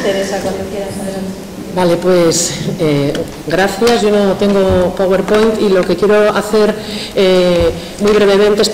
Teresa, cuando quieras, adelante. Vale, pues gracias. Yo no tengo PowerPoint y lo que quiero hacer muy brevemente es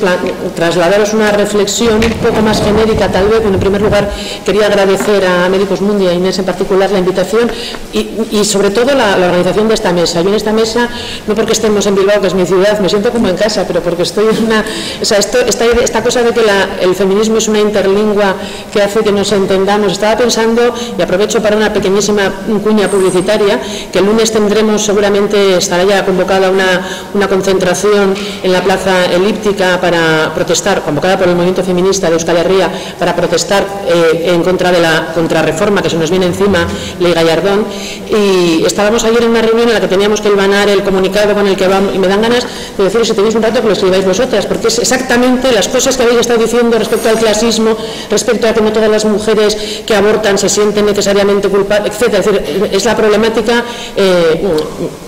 trasladaros una reflexión un poco más genérica, tal vez. En primer lugar, quería agradecer a Medicus Mundi, a Inés en particular, la invitación y sobre todo la organización de esta mesa. Yo en esta mesa, no porque estemos en Bilbao, que es mi ciudad, me siento como en casa, pero porque estoy en una... O sea, esta cosa de que el feminismo es una interlingua que hace que nos entendamos. Estaba pensando, y aprovecho para una pequeñísima cuña publicitaria, que el lunes tendremos, seguramente estará ya convocada una concentración en la Plaza Elíptica para protestar, convocada por el movimiento feminista de Euskal Herria, para protestar en contra de la contrarreforma que se nos viene encima, Ley Gallardón, y estábamos ayer en una reunión en la que teníamos que hilvanar el comunicado con el que vamos, y me dan ganas de deciros, si tenéis un rato, que lo escribáis vosotras, porque es exactamente las cosas que habéis estado diciendo respecto al clasismo, respecto a que no todas las mujeres que abortan se sienten necesariamente culpables, etc. Es decir, es la problemática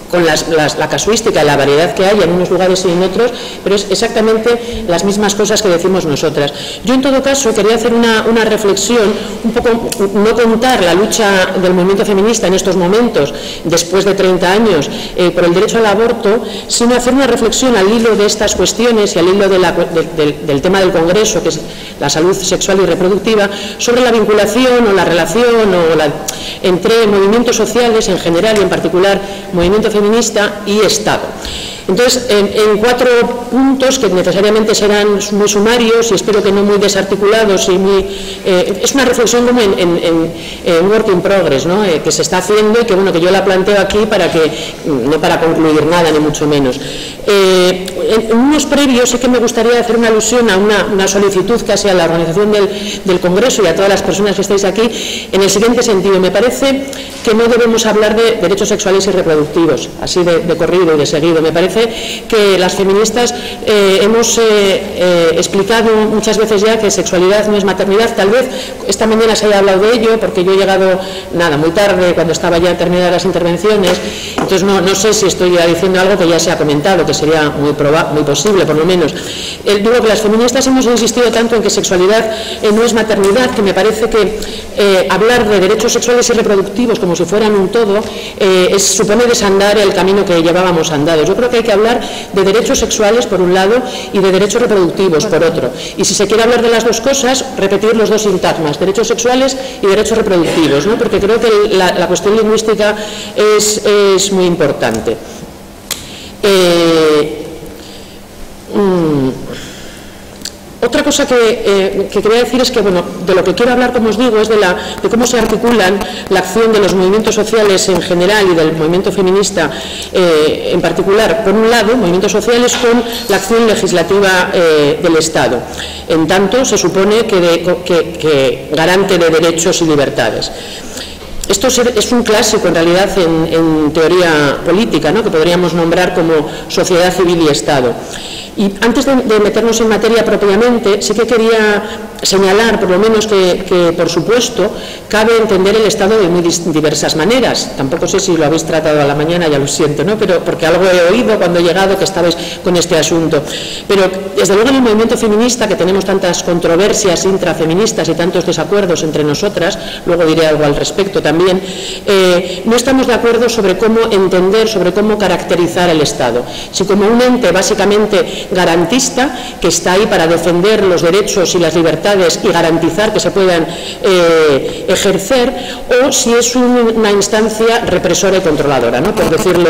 con la casuística, la variedad que hay en unos lugares y en otros, pero es exactamente las mismas cosas que decimos nosotras. Yo, en todo caso, quería hacer una reflexión, un poco, no contar la lucha del movimiento feminista en estos momentos, después de 30 años, por el derecho al aborto, sino hacer una reflexión al hilo de estas cuestiones y al hilo del tema del Congreso, que es la salud sexual y reproductiva, sobre la vinculación o la relación entre movimientos sociales en general y en particular movimiento feminista y Estado. Entonces, en 4 puntos que necesariamente serán muy sumarios y espero que no muy desarticulados, es una reflexión como en work in progress, ¿no? Que se está haciendo y que, bueno, que yo la planteo aquí no para concluir nada, ni mucho menos. En unos previos sí que me gustaría hacer una alusión a una solicitud casi a la organización del Congreso y a todas las personas que estáis aquí, en el siguiente sentido. Me parece que no debemos hablar de derechos sexuales y reproductivos, así de corrido y de seguido. Me parece que las feministas hemos explicado muchas veces ya que sexualidad no es maternidad. Tal vez esta mañana se haya hablado de ello, porque yo he llegado muy tarde, cuando estaba ya terminadas las intervenciones, entonces no sé si estoy ya diciendo algo que ya se ha comentado, que sería muy posible, por lo menos. Digo que las feministas hemos insistido tanto en que sexualidad no es maternidad, que me parece que hablar de derechos sexuales y reproductivos como si fueran un todo supone desandar el camino que llevábamos andado. Yo creo que hay que hablar de derechos sexuales por un lado y de derechos reproductivos por otro. Y si se quiere hablar de las dos cosas, repetir los dos sintagmas, derechos sexuales y derechos reproductivos, ¿no? Porque creo que la cuestión lingüística es muy importante. Otra cosa que quería decir es que, bueno, de lo que quiero hablar, como os digo, es de cómo se articulan la acción de los movimientos sociales en general y del movimiento feminista en particular, por un lado, movimientos sociales, con la acción legislativa del Estado, en tanto se supone que garante de derechos y libertades. Esto es un clásico, en realidad, en teoría política, ¿no? Que podríamos nombrar como sociedad civil y Estado. Y antes de meternos en materia propiamente, sí que quería señalar, por lo menos, que por supuesto, cabe entender el Estado de muy diversas maneras. Tampoco sé si lo habéis tratado a la mañana, ya lo siento, ¿no? Pero porque algo he oído cuando he llegado que estabais con este asunto. Pero, desde luego, en el movimiento feminista, que tenemos tantas controversias intrafeministas y tantos desacuerdos entre nosotras, luego diré algo al respecto también, no estamos de acuerdo sobre cómo entender, sobre cómo caracterizar el Estado. Si como un ente básicamente garantista, que está ahí para defender los derechos y las libertades y garantizar que se puedan ejercer, o si es una instancia represora y controladora, ¿no? Por decirlo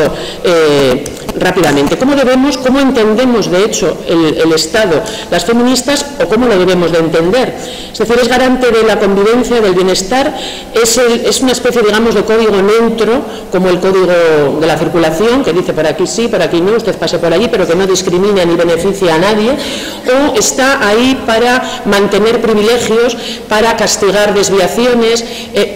rápidamente. ¿Cómo entendemos, de hecho, el Estado, las feministas, o cómo lo debemos de entender? Es decir, es garante de la convivencia, del bienestar, es una especie, digamos, de código neutro, como el código de la circulación, que dice por aquí sí, por aquí no, usted pase por allí, pero que no discrimina ni beneficia a nadie, o está ahí para mantener privilegios, para castigar desviaciones,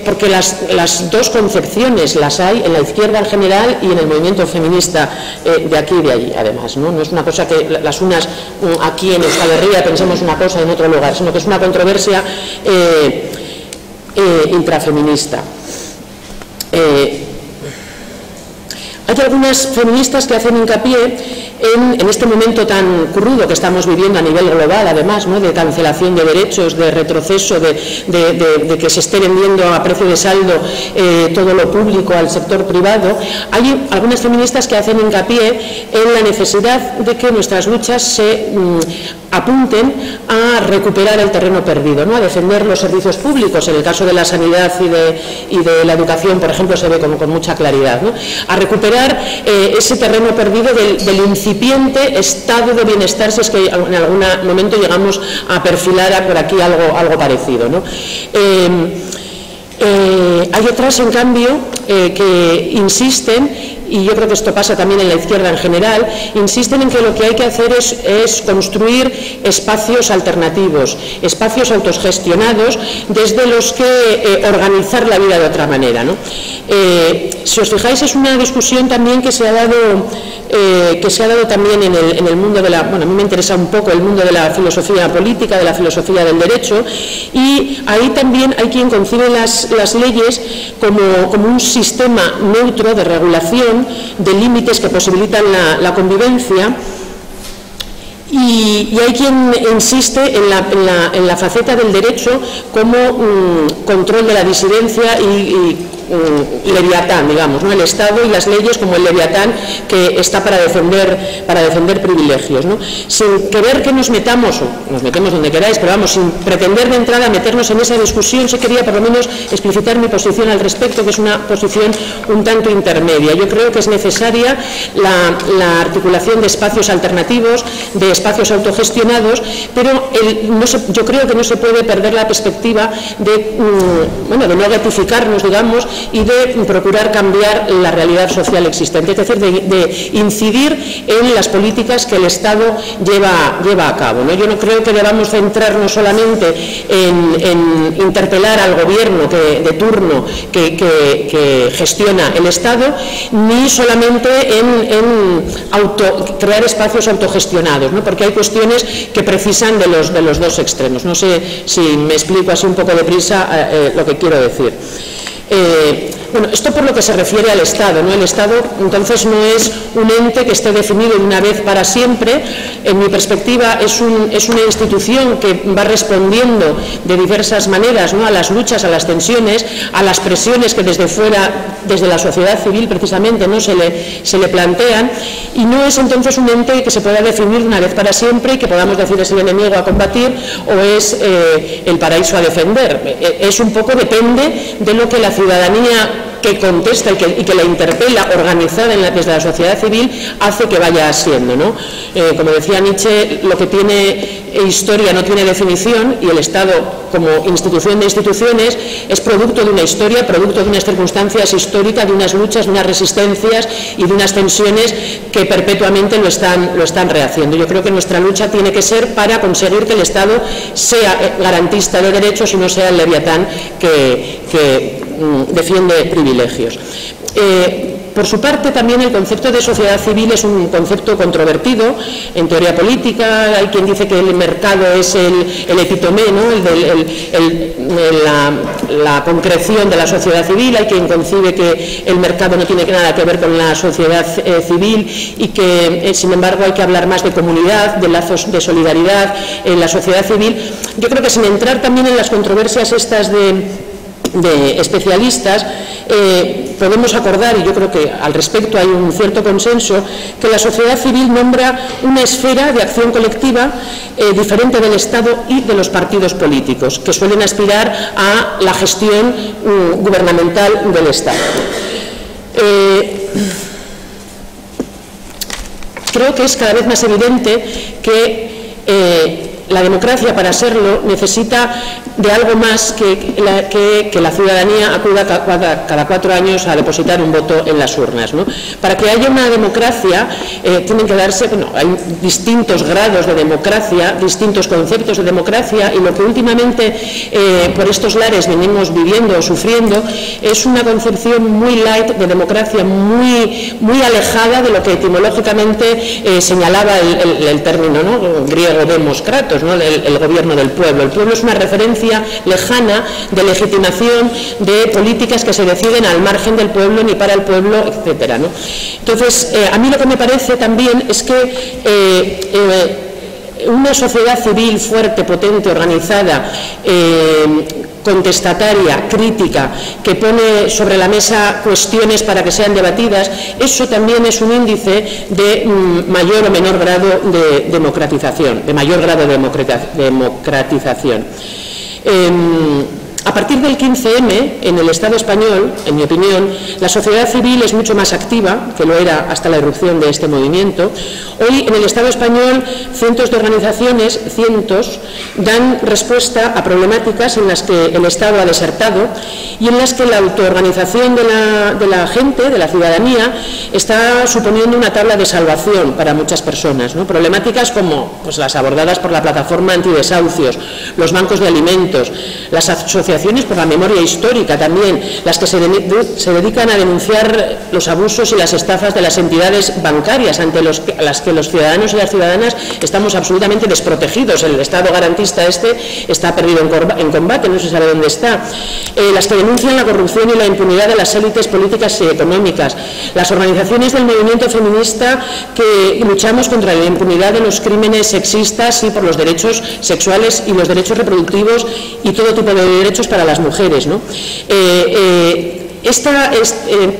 porque las dos concepciones las hay en la izquierda en general y en el movimiento feminista de aquí y de allí, además, ¿no? No es una cosa que las unas aquí en Euskal Herria pensemos una cosa en otro lugar, sino que es una controversia intrafeminista. Hay algunas feministas que hacen hincapié en este momento tan crudo que estamos viviendo a nivel global, además, ¿no?, de cancelación de derechos, de retroceso, de que se esté vendiendo a precio de saldo todo lo público al sector privado, hay algunas feministas que hacen hincapié en la necesidad de que nuestras luchas se apunten a recuperar el terreno perdido, ¿no?, a defender los servicios públicos. En el caso de la sanidad y de la educación, por ejemplo, se ve con mucha claridad, ¿no?, a recuperar ese terreno perdido del incipiente estado de bienestar, si es que en algún momento llegamos a perfilar por aquí algo parecido, ¿no? Hay otras, en cambio, que insisten, y yo creo que esto pasa también en la izquierda en general, insisten en que lo que hay que hacer es construir espacios alternativos, espacios autogestionados desde los que organizar la vida de otra manera, ¿no? Si os fijáis, es una discusión también que se ha dado también en el mundo de la... Bueno, a mí me interesa un poco el mundo de la filosofía política, de la filosofía del derecho, y ahí también hay quien concibe las leyes como un sistema neutro de regulación, de límites que posibilitan la convivencia, y hay quien insiste en la faceta del derecho como control de la disidencia y leviatán, digamos, ¿no?, el Estado y las leyes como el leviatán que está para defender privilegios, ¿no? Sin querer que nos metamos, o nos metemos donde queráis, pero vamos, sin pretender de entrada meternos en esa discusión, sí quería por lo menos explicitar mi posición al respecto, que es una posición un tanto intermedia. Yo creo que es necesaria la articulación de espacios alternativos, de espacios autogestionados, pero yo creo que no se puede perder la perspectiva de no gratificarnos, digamos, y de procurar cambiar la realidad social existente, es decir, de incidir en las políticas que el Estado lleva a cabo, ¿no? Yo no creo que debamos centrarnos solamente en interpelar al gobierno de turno que gestiona el Estado, ni solamente en crear espacios autogestionados, ¿no?, porque hay cuestiones que precisan de los dos extremos. No sé si me explico así un poco deprisa lo que quiero decir. Bueno, esto por lo que se refiere al Estado, ¿no? El Estado, entonces, no es un ente que esté definido de una vez para siempre. En mi perspectiva, es una institución que va respondiendo de diversas maneras, ¿no?, a las luchas, a las tensiones, a las presiones que desde fuera, desde la sociedad civil precisamente, ¿no?, se le plantean, y no es entonces un ente que se pueda definir de una vez para siempre y que podamos decir es el enemigo a combatir o es el paraíso a defender. Es un poco, depende de lo que la ciudadanía que contesta y que la interpela, organizada desde la sociedad civil, hace que vaya siendo, ¿no? Como decía Nietzsche, lo que tiene historia no tiene definición, y el Estado, como institución de instituciones, es producto de una historia, producto de unas circunstancias históricas, de unas luchas, de unas resistencias y de unas tensiones que perpetuamente lo están rehaciendo. Yo creo que nuestra lucha tiene que ser para conseguir que el Estado sea garantista de derechos y no sea el leviatán que defiende privilegios. Por su parte, también el concepto de sociedad civil es un concepto controvertido en teoría política. Hay quien dice que el mercado es el epítome, ¿no?, la concreción de la sociedad civil. Hay quien concibe que el mercado no tiene nada que ver con la sociedad civil y que, sin embargo, hay que hablar más de comunidad, de lazos de solidaridad en la sociedad civil. Yo creo que, sin entrar también en las controversias estas de especialistas, podemos acordar, y yo creo que al respecto hay un cierto consenso, que la sociedad civil nombra una esfera de acción colectiva diferente del Estado y de los partidos políticos, que suelen aspirar a la gestión gubernamental del Estado. Creo que es cada vez más evidente que la democracia, para serlo, necesita de algo más que la ciudadanía acuda cada 4 años a depositar un voto en las urnas, ¿no? Para que haya una democracia tienen que darse, hay distintos grados de democracia, distintos conceptos de democracia, y lo que últimamente por estos lares venimos viviendo o sufriendo es una concepción muy light de democracia, muy alejada de lo que etimológicamente señalaba el término, ¿no?, griego demos kratos, años, ¿no? El gobierno del pueblo. El pueblo es una referencia lejana de legitimación de políticas que se deciden al margen del pueblo, ni para el pueblo, etcétera, ¿no? Entonces, a mí lo que me parece también es que una sociedad civil fuerte, potente, organizada, contestataria, crítica, que pone sobre la mesa cuestiones para que sean debatidas, eso también es un índice de mayor o menor grado de democratización, de mayor grado de democratización. A partir del 15M, en el Estado español, en mi opinión, la sociedad civil es mucho más activa, que lo era hasta la irrupción de este movimiento. Hoy, en el Estado español, cientos de organizaciones, dan respuesta a problemáticas en las que el Estado ha desertado y en las que la autoorganización de la gente, de la ciudadanía, está suponiendo una tabla de salvación para muchas personas, ¿no? Problemáticas como pues, las abordadas por la plataforma antidesahucios, los bancos de alimentos, las asociaciones por la memoria histórica también, las que se dedican a denunciar los abusos y las estafas de las entidades bancarias ante las que los ciudadanos y las ciudadanas estamos absolutamente desprotegidos. El Estado garantista está perdido en combate, no se sabe dónde está. Las que denuncian la corrupción y la impunidad de las élites políticas y económicas. Las organizaciones del movimiento feminista que luchamos contra la impunidad de los crímenes sexistas y por los derechos sexuales y los derechos reproductivos y todo tipo de derechos para las mujeres, ¿no?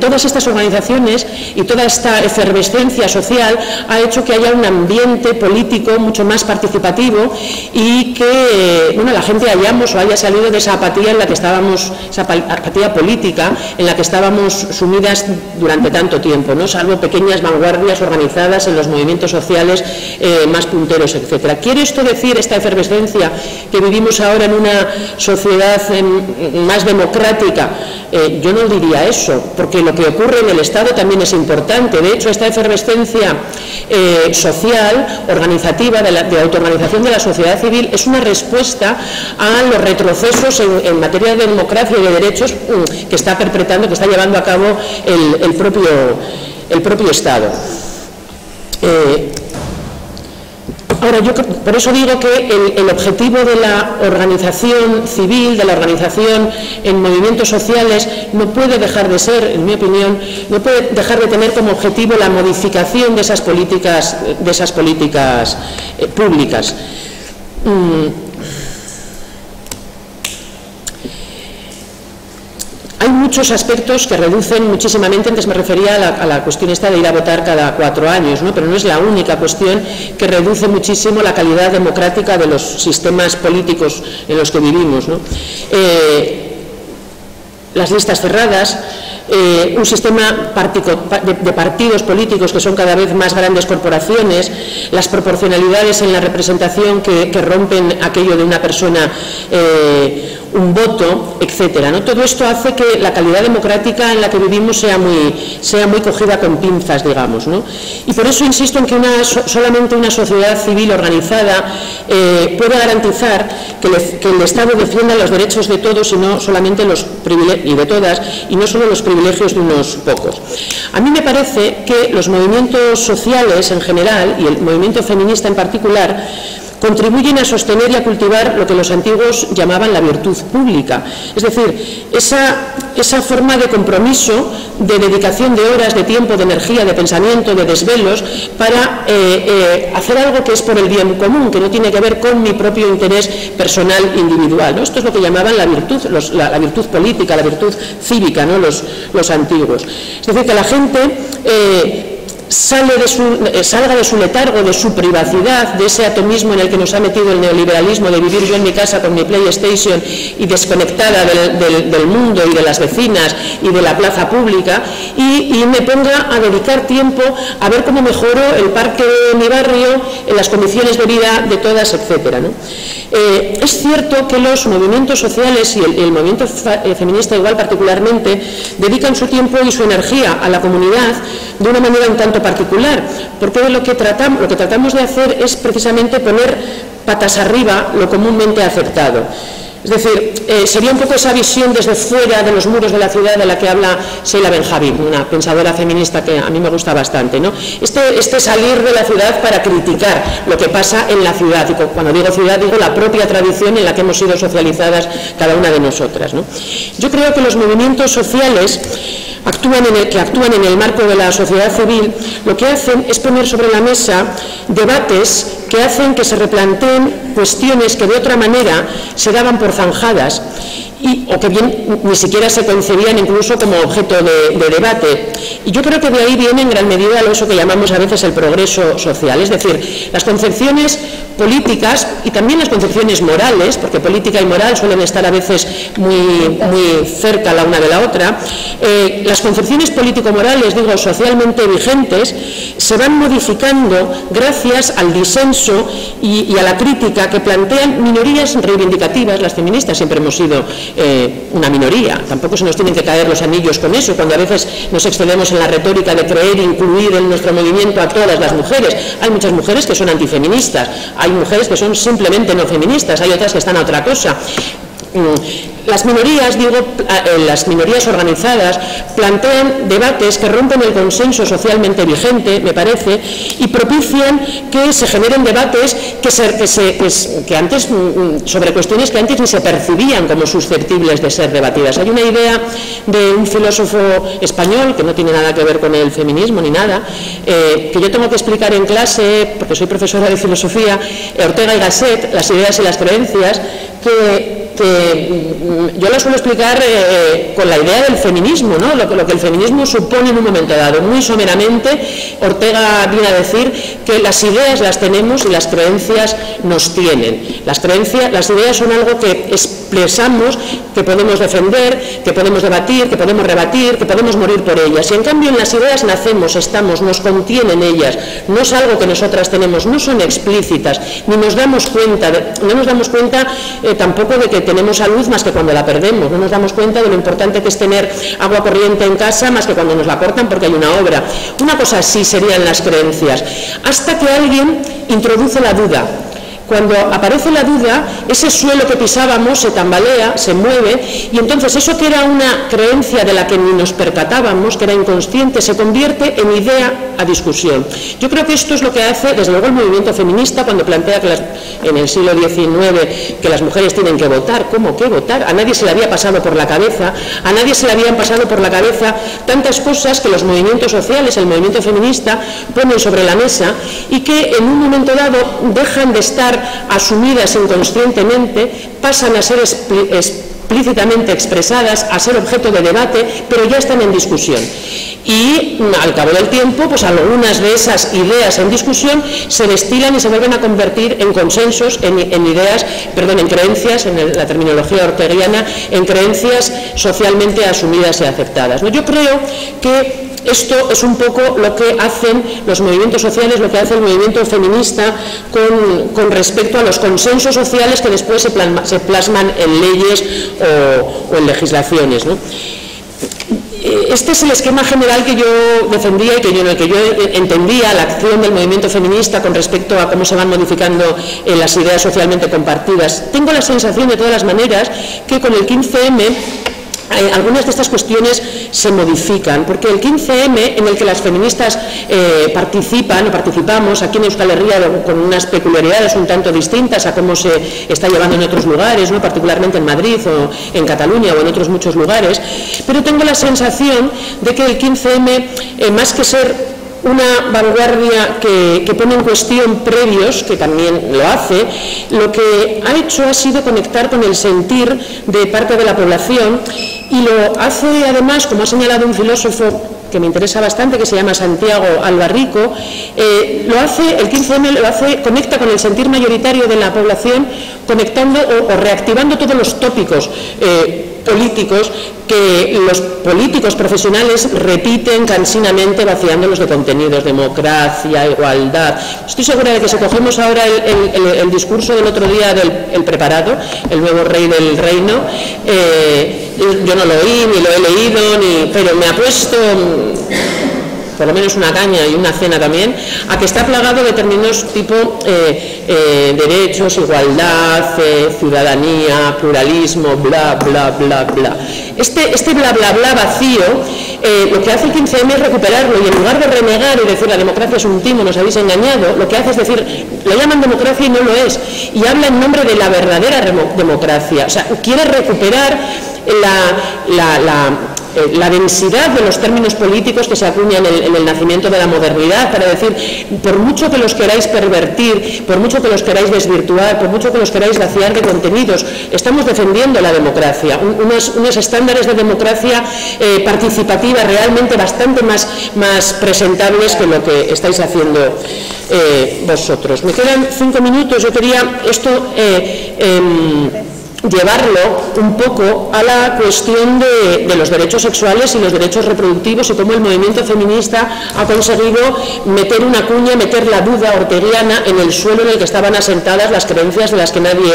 Todas estas organizaciones y toda esta efervescencia social ha hecho que haya un ambiente político mucho más participativo y que la gente haya salido de esa apatía en la que estábamos, esa apatía política en la que estábamos sumidas durante tanto tiempo, ¿no? Salvo pequeñas vanguardias organizadas en los movimientos sociales más punteros, etcétera. ¿Quiere esto decir, esta efervescencia que vivimos ahora en una sociedad más democrática? Yo no diría eso, porque lo que ocurre en el Estado también es importante. De hecho, esta efervescencia social, organizativa, de autoorganización de la sociedad civil, es una respuesta a los retrocesos en materia de democracia y de derechos que está perpetrando, que está llevando a cabo el propio Estado. Ahora, yo por eso digo que el objetivo de la organización civil, de la organización en movimientos sociales, no puede dejar de ser, en mi opinión, no puede dejar de tener como objetivo la modificación de esas políticas públicas. Hay muchos aspectos que reducen muchísimamente, antes me refería a la cuestión esta de ir a votar cada 4 años, ¿no? Pero no es la única cuestión que reduce muchísimo la calidad democrática de los sistemas políticos en los que vivimos, ¿no? Las listas cerradas, un sistema de partidos políticos que son cada vez más grandes corporaciones, las proporcionalidades en la representación que rompen aquello de una persona, un voto, etcétera, ¿no? Todo esto hace que la calidad democrática en la que vivimos sea muy cogida con pinzas, digamos, ¿no? Y por eso insisto en que solamente una sociedad civil organizada puede garantizar que el Estado defienda los derechos de todos y no solamente los privilegios, y de todas, y no solo los privilegios de unos pocos. A mí me parece que los movimientos sociales en general, y el movimiento feminista en particular, contribuyen a sostener y a cultivar lo que los antiguos llamaban la virtud pública. Es decir, esa forma de compromiso, de dedicación de horas, de tiempo, de energía, de pensamiento, de desvelos, para hacer algo que es por el bien común, que no tiene que ver con mi propio interés personal individual, ¿no? Esto es lo que llamaban la virtud, la virtud política, la virtud cívica, ¿no? Los antiguos. Es decir, que la gente salga de su letargo, de su privacidad, de ese atomismo en el que nos ha metido el neoliberalismo, de vivir yo en mi casa con mi PlayStation y desconectada del mundo y de las vecinas y de la plaza pública, y me ponga a dedicar tiempo a ver cómo mejoro el parque de mi barrio, en las condiciones de vida de todas, etcétera, ¿no? Es cierto que los movimientos sociales y el movimiento feminista igual particularmente dedican su tiempo y su energía a la comunidad de una manera un tanto particular, porque lo que tratamos de hacer es precisamente poner patas arriba lo comúnmente aceptado. Es decir, sería un poco esa visión desde fuera de los muros de la ciudad de la que habla Sheila Benjamin, una pensadora feminista que a mí me gusta bastante, ¿no? Este salir de la ciudad para criticar lo que pasa en la ciudad, y cuando digo ciudad digo la propia tradición en la que hemos sido socializadas cada una de nosotras, ¿no? Yo creo que los movimientos sociales que actúan en el marco de la sociedad civil, lo que hacen es poner sobre la mesa debates que hacen que se replanteen cuestiones que de otra manera se daban por zanjadas o que bien ni siquiera se concebían incluso como objeto de debate. Y yo creo que de ahí viene en gran medida eso que llamamos a veces el progreso social, es decir, las concepciones políticas y también las concepciones morales, porque política y moral suelen estar a veces muy cerca la una de la otra, las concepciones político-morales, digo, socialmente vigentes, se van modificando gracias al disenso y a la crítica que plantean minorías reivindicativas. Las feministas siempre hemos sido una minoría, tampoco se nos tienen que caer los anillos con eso, cuando a veces nos excedemos en la retórica de creer incluir en nuestro movimiento a todas las mujeres. Hay muchas mujeres que son antifeministas, hay mujeres que son simplemente no feministas, hay otras que están a otra cosa. Las minorías, digo, las minorías organizadas plantean debates que rompen el consenso socialmente vigente, me parece, y propician que se generen debates que antes, sobre cuestiones que antes ni se percibían como susceptibles de ser debatidas. Hay una idea de un filósofo español, que no tiene nada que ver con el feminismo ni nada, que yo tengo que explicar en clase, porque soy profesora de filosofía, Ortega y Gasset, las ideas y las creencias, que yo lo suelo explicar con la idea del feminismo, ¿no? Lo que el feminismo supone en un momento dado. Muy someramente, Ortega viene a decir que las ideas las tenemos y las creencias nos tienen. Las ideas son algo que expresamos, que podemos defender, que podemos debatir, que podemos rebatir, que podemos morir por ellas. Y en cambio en las ideas nacemos, estamos, nos contienen ellas. No es algo que nosotras tenemos, no son explícitas, ni nos damos cuenta, no nos damos cuenta tampoco de que tenemos salud más que cuando la perdemos, no nos damos cuenta de lo importante que es tener agua corriente en casa más que cuando nos la cortan porque hay una obra. Una cosa así serían las creencias, hasta que alguien introduce la duda. Cuando aparece la duda, ese suelo que pisábamos se tambalea, se mueve, y entonces eso que era una creencia de la que ni nos percatábamos, que era inconsciente, se convierte en idea a discusión. Yo creo que esto es lo que hace, desde luego, el movimiento feminista cuando plantea que en el siglo XIX que las mujeres tienen que votar. ¿Cómo que votar? A nadie se le había pasado por la cabeza, a nadie se le habían pasado por la cabeza tantas cosas que los movimientos sociales, el movimiento feminista, ponen sobre la mesa y que en un momento dado dejan de estar asumidas inconscientemente, pasan a ser explícitamente expresadas, a ser objeto de debate, pero ya están en discusión. Y al cabo del tiempo, pues algunas de esas ideas en discusión se destilan y se vuelven a convertir en consensos, en creencias, en la terminología orteguiana, en creencias socialmente asumidas y aceptadas, ¿no? Yo creo que esto es un poco lo que hacen los movimientos sociales, lo que hace el movimiento feminista con respecto a los consensos sociales que después se plasman en leyes o en legislaciones, ¿no? Este es el esquema general que yo defendía y en el que yo entendía la acción del movimiento feminista con respecto a cómo se van modificando las ideas socialmente compartidas. Tengo la sensación, de todas las maneras, que con el 15M algunas de estas cuestiones se modifican, porque el 15M, en el que las feministas participamos aquí en Euskal Herria con unas peculiaridades un tanto distintas a cómo se está llevando en otros lugares, ¿no? Particularmente en Madrid o en Cataluña o en otros muchos lugares, pero tengo la sensación de que el 15M, más que ser una vanguardia que pone en cuestión previos, que también lo hace, lo que ha hecho ha sido conectar con el sentir de parte de la población, y lo hace además, como ha señalado un filósofo que me interesa bastante, que se llama Santiago Albarrico, el 15M conecta con el sentir mayoritario de la población, conectando o reactivando todos los tópicos políticos que los políticos profesionales repiten cansinamente, vaciándolos de contenidos: democracia, igualdad. Estoy segura de que si cogemos ahora el discurso del otro día del preparado, el nuevo rey del reino, yo no lo oí, ni lo he leído, pero me apuesto por lo menos una caña y una cena también, a que está plagado de términos tipo derechos, igualdad, ciudadanía, pluralismo, bla, bla, bla, bla. Este bla, bla, bla vacío, lo que hace el 15M es recuperarlo, y en lugar de renegar y decir la democracia es un timo, nos habéis engañado, lo que hace es decir, lo llaman democracia y no lo es, y habla en nombre de la verdadera democracia. O sea, quiere recuperar la densidad de los términos políticos que se acuñan en el nacimiento de la modernidad, para decir, por mucho que los queráis pervertir, por mucho que los queráis desvirtuar, por mucho que los queráis vaciar de contenidos, estamos defendiendo la democracia, unos estándares de democracia participativa realmente bastante más presentables que lo que estáis haciendo vosotros. Me quedan 5 minutos, yo quería esto llevarlo un poco a la cuestión de los derechos sexuales y los derechos reproductivos, y cómo el movimiento feminista ha conseguido meter una cuña, meter la duda orteguiana en el suelo en el que estaban asentadas las creencias de las que nadie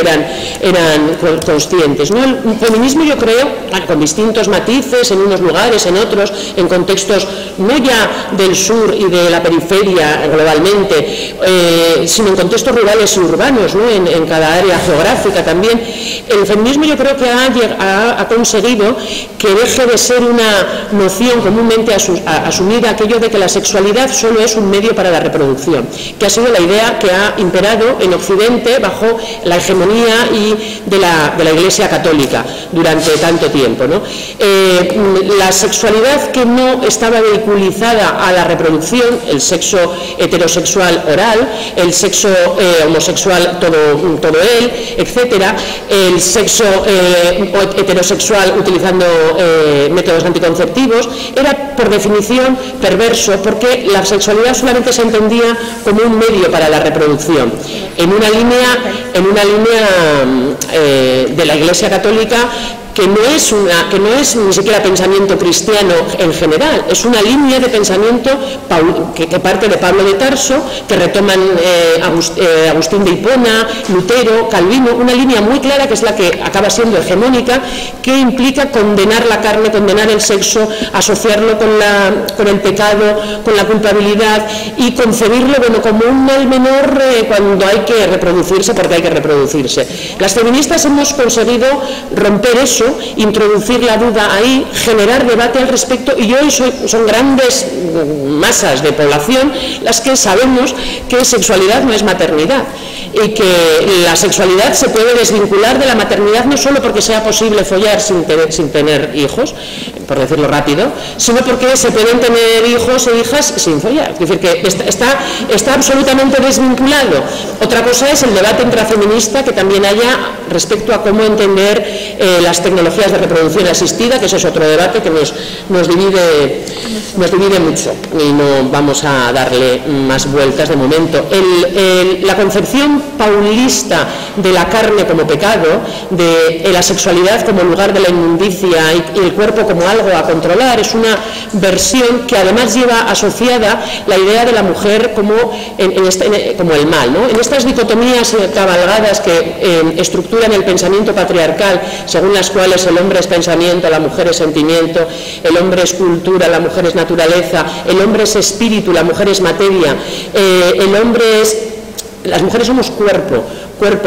eran conscientes, ¿no? El feminismo, yo creo, con distintos matices, en unos lugares, en otros, en contextos no ya del sur y de la periferia globalmente, sino en contextos rurales y urbanos, ¿no? En cada área geográfica también. El feminismo, yo creo que ha conseguido que deje de ser una noción comúnmente asumida, aquello de que la sexualidad solo es un medio para la reproducción, que ha sido la idea que ha imperado en Occidente bajo la hegemonía de la Iglesia Católica durante tanto tiempo, ¿no? La sexualidad que no estaba vehiculizada a la reproducción, el sexo heterosexual oral, el sexo homosexual todo él, etcétera, el sexo heterosexual utilizando métodos anticonceptivos, era por definición perverso, porque la sexualidad solamente se entendía como un medio para la reproducción, en una línea de la Iglesia Católica que no es ni siquiera pensamiento cristiano en general, es una línea de pensamiento que parte de Pablo de Tarso, que retoman Agustín de Hipona, Lutero, Calvino, una línea muy clara que es la que acaba siendo hegemónica, que implica condenar la carne, condenar el sexo, asociarlo con el pecado, con la culpabilidad, y concebirlo como un mal menor cuando hay que reproducirse, porque hay que reproducirse. Las feministas hemos conseguido romper eso, introducir la duda ahí, generar debate al respecto, y hoy son grandes masas de población las que sabemos que sexualidad no es maternidad, y que la sexualidad se puede desvincular de la maternidad, no solo porque sea posible follar sin tener hijos, por decirlo rápido, sino porque se pueden tener hijos e hijas sin follar. Es decir, que está absolutamente desvinculado. Otra cosa es el debate intrafeminista que también haya respecto a cómo entender las tecnologías de reproducción asistida, que ese es otro debate que nos divide mucho, y no vamos a darle más vueltas de momento. La concepción paulista de la carne como pecado, de la sexualidad como lugar de la inmundicia y el cuerpo como algo a controlar, es una versión que además lleva asociada la idea de la mujer como el mal, ¿no? En estas dicotomías cabalgadas que estructuran el pensamiento patriarcal, según las cuales el hombre es pensamiento, la mujer es sentimiento, el hombre es cultura, la mujer es naturaleza, el hombre es espíritu, la mujer es materia, las mujeres somos cuerpo,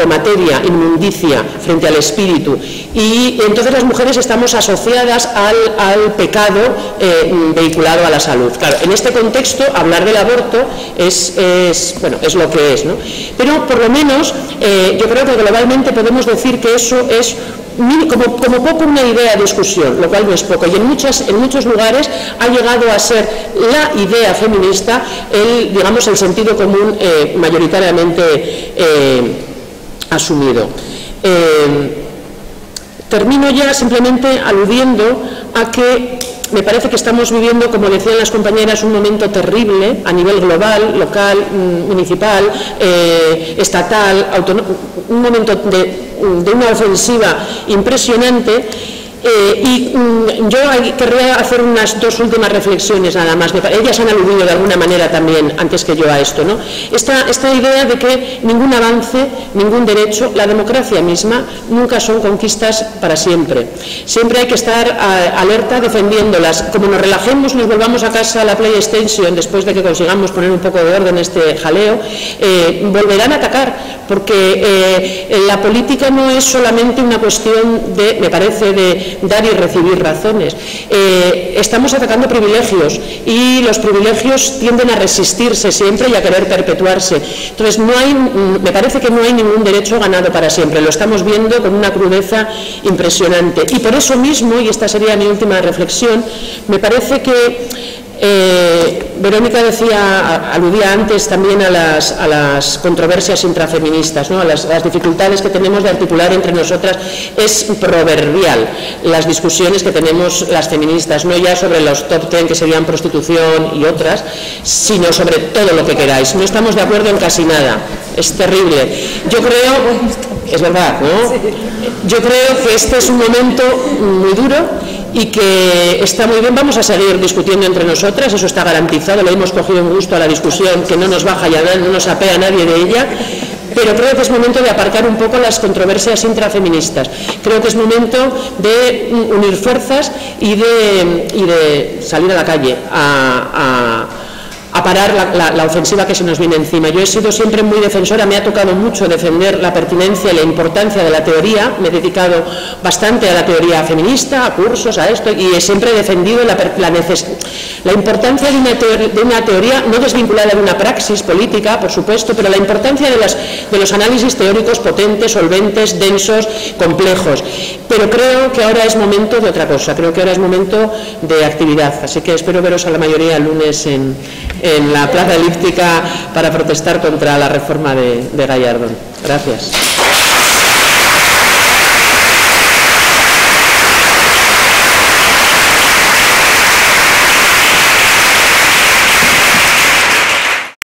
materia, inmundicia frente al espíritu, y entonces las mujeres estamos asociadas al pecado vehiculado a la salud. Claro, en este contexto hablar del aborto es lo que es, ¿no? Pero por lo menos yo creo que globalmente podemos decir que eso es como poco una idea de discusión, lo cual no es poco, y en muchos lugares ha llegado a ser la idea feminista el sentido común mayoritariamente asumido. Termino ya simplemente aludiendo a que me parece que estamos viviendo, como decían las compañeras, un momento terrible a nivel global, local, municipal, estatal, un momento de una ofensiva impresionante, Yo querría hacer unas dos últimas reflexiones nada más. Ellas han aludido de alguna manera también antes que yo a esto, ¿no? Esta idea de que ningún avance, ningún derecho, la democracia misma, nunca son conquistas para siempre. Siempre hay que estar alerta defendiéndolas. Como nos relajemos, nos volvamos a casa a la PlayStation después de que consigamos poner un poco de orden en este jaleo, volverán a atacar, porque la política no es solamente una cuestión de, me parece, de dar y recibir razones. Estamos atacando privilegios y los privilegios tienden a resistirse siempre y a querer perpetuarse. Entonces, me parece que no hay ningún derecho ganado para siempre. Lo estamos viendo con una crudeza impresionante. Y por eso mismo, y esta sería mi última reflexión, me parece que Verónica aludía antes también a las controversias intrafeministas, ¿no? a las dificultades que tenemos de articular entre nosotras. Es proverbial las discusiones que tenemos las feministas, no ya sobre los top 10 que serían prostitución y otras, sino sobre todo lo que queráis. No estamos de acuerdo en casi nada, es terrible. Yo creo, es verdad, ¿no? Yo creo que este es un momento muy duro y que está muy bien. Vamos a seguir discutiendo entre nosotras, eso está garantizado, le hemos cogido un gusto a la discusión que no nos baja ya, no nos apea nadie de ella, pero creo que es momento de aparcar un poco las controversias intrafeministas. Creo que es momento de unir fuerzas y de salir a la calle a parar la ofensiva que se nos viene encima. Yo he sido siempre muy defensora, me ha tocado mucho defender la pertinencia y la importancia de la teoría, me he dedicado bastante a la teoría feminista, a cursos, a esto, y siempre he defendido la importancia de una teoría no desvinculada de una praxis política, por supuesto, pero la importancia de los análisis teóricos potentes, solventes, densos, complejos. Pero creo que ahora es momento de otra cosa, creo que ahora es momento de actividad, así que espero veros a la mayoría el lunes en la Plaza Elíptica para protestar contra la reforma de Gallardón. Gracias.